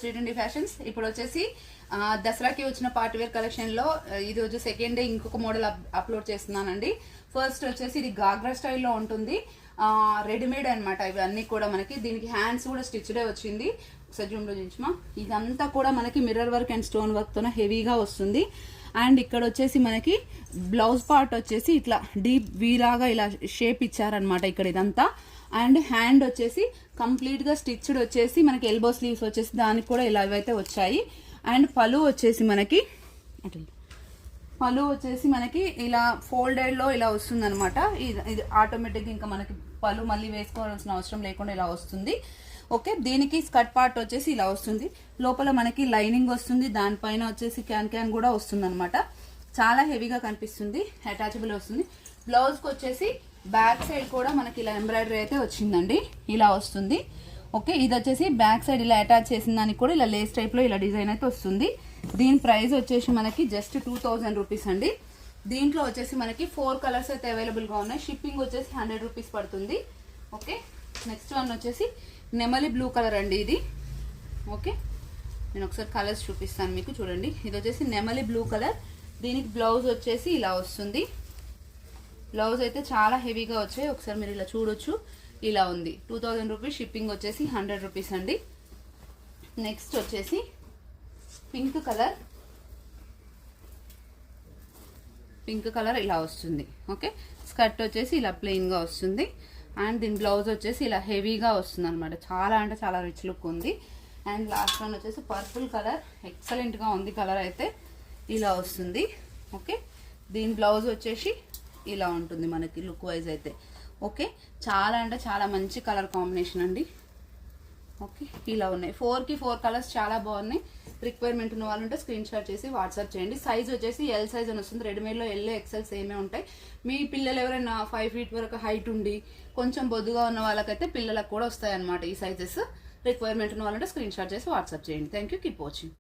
Sri Reddy fashions ఇప్పుడు వచ్చేసి దసరాకి వచ్చిన పార్టీ వేర్ కలెక్షన్ లో ఇది వచ్చి సెకండ్ డే ఇంకొక మోడల్ అప్లోడ్ చేస్తున్నానండి. ఫస్ట్ వచ్చేసి ఇది గాగ్రా స్టైల్లో ఉంటుంది, రెడీమేడ్ అనమాట. ఇవన్నీ కూడా మనకి దీనికి హ్యాండ్స్ కూడా స్టిచ్డే వచ్చింది. ఒకసారి జూమ్ లో చూపించమా. ఇదంతా కూడా మనకి mirror work and stone work తో హెవీగా వస్తుంది. అండ్ ఇక్కడ వచ్చేసి మనకి బ్లౌజ్ పార్ట్ వచ్చేసి ఇట్లా డీప్ వీలాగా ఇలా షేప్ ఇచ్చారనమాట ఇక్కడ ఇదంతా. అండ్ హ్యాండ్ వచ్చేసి కంప్లీట్ గా స్టిచ్డ్ వచ్చేసి మనకి ఎల్బో స్లీవ్స్ వచ్చేసి దానికి కూడా ఇలా ఇవైతే వచ్చాయి. అండ్ పళ్ళు వచ్చేసి మనకి ఇలా ఫోల్డెడ్ లో ఇలా వస్తుంది అనమాట. ఇది ఆటోమేటిక్ ఇంకా మనకి పళ్ళు మళ్ళీ వేసుకోవాల్సిన అవసరం లేకుండా ఇలా వస్తుంది. ఓకే, దీనికి స్కర్ట్ పార్ట్ వచ్చేసి ఇలా వస్తుంది. లోపల మనకి లైనింగ్ వస్తుంది, దానిపైన వచ్చేసి క్యాన్ కూడా వస్తుంది అనమాట. చాలా హెవీగా కనిపిస్తుంది, అటాచబుల్ వస్తుంది. బ్లౌజ్ కి వచ్చేసి బ్యాక్ సైడ్ కూడా మనకి ఇలా ఎంబ్రాయిడరీ అయితే వచ్చిందండి, ఇలా వస్తుంది. ఓకే, ఇది వచ్చేసి బ్యాక్ సైడ్ ఇలా అటాచ్ చేసిన దానికి కూడా ఇలా లేస్ టైప్ లో ఇలా డిజైన్ అయితే వస్తుంది. దీని ప్రైస్ వచ్చేసి మనకి జస్ట్ 2000 రూపీస్ అండి. దీంట్లో వచ్చేసి మనకి 4 కలర్స్ అయితే అవైలబుల్ గా ఉన్నాయి. షిప్పింగ్ వచ్చేసి 100 రూపీస్ పడుతుంది. ఓకే, నెక్స్ట్ వన్ వచ్చేసి నెమలి బ్లూ కలర్ అండి ఇది. ఓకే, నేను ఒకసారి కలర్స్ చూపిస్తాను మీకు, చూడండి. ఇది వచ్చేసి నెమలి బ్లూ కలర్. దీనికి బ్లౌజ్ వచ్చేసి ఇలా వస్తుంది. బ్లౌజ్ అయితే చాలా హెవీగా వచ్చాయి, ఒకసారి మీరు ఇలా చూడొచ్చు. ఇలా ఉంది. 2000 రూపీస్, షిప్పింగ్ వచ్చేసి 100 రూపీస్ అండి. నెక్స్ట్ వచ్చేసి పింక్ కలర్ ఇలా వస్తుంది. ఓకే, స్కర్ట్ వచ్చేసి ఇలా ప్లెయిన్ గా వస్తుంది. అండ్ దీని బ్లౌజ్ వచ్చేసి ఇలా హెవీగా వస్తుంది అనమాట. చాలా అంటే చాలా రిచ్ లుక్ ఉంది. అండ్ లాస్ట్ వన్ వచ్చేసి పర్పుల్ కలర్, ఎక్సలెంట్ గా ఉంది కలర్ అయితే, ఇలా వస్తుంది. ఓకే, దీని బ్లౌజ్ వచ్చేసి ఇలా ఉంటుంది మనకి లుక్ వైజ్ అయితే. ఓకే, చాలా అంటే చాలా మంచి కలర్ కాంబినేషన్ అండి. ఓకే, ఇలా ఉన్నాయి. 4కి 4 కలర్స్ చాలా బాగున్నాయి. రిక్వైర్మెంట్ ఉన్న వాళ్ళు ఉంటే స్క్రీన్ షాట్ చేసి వాట్సాప్ చేయండి. సైజ్ వచ్చేసి ఎల్ సైజ్ అని వస్తుంది. రెడీమేడ్లో ఎల్ ఎక్సెల్ సేమే ఉంటాయి. మీ పిల్లలు ఎవరైనా 5 feet వరకు హైట్ ఉండి కొంచెం బొద్దుగా ఉన్న వాళ్ళకైతే పిల్లలకు కూడా వస్తాయి అన్నమాట ఈ సైజెస్. రిక్వైర్మెంట్ ఉన్న వాళ్ళంటే స్క్రీన్ షాట్ చేసి వాట్సాప్ చేయండి. Thank you, keep watching.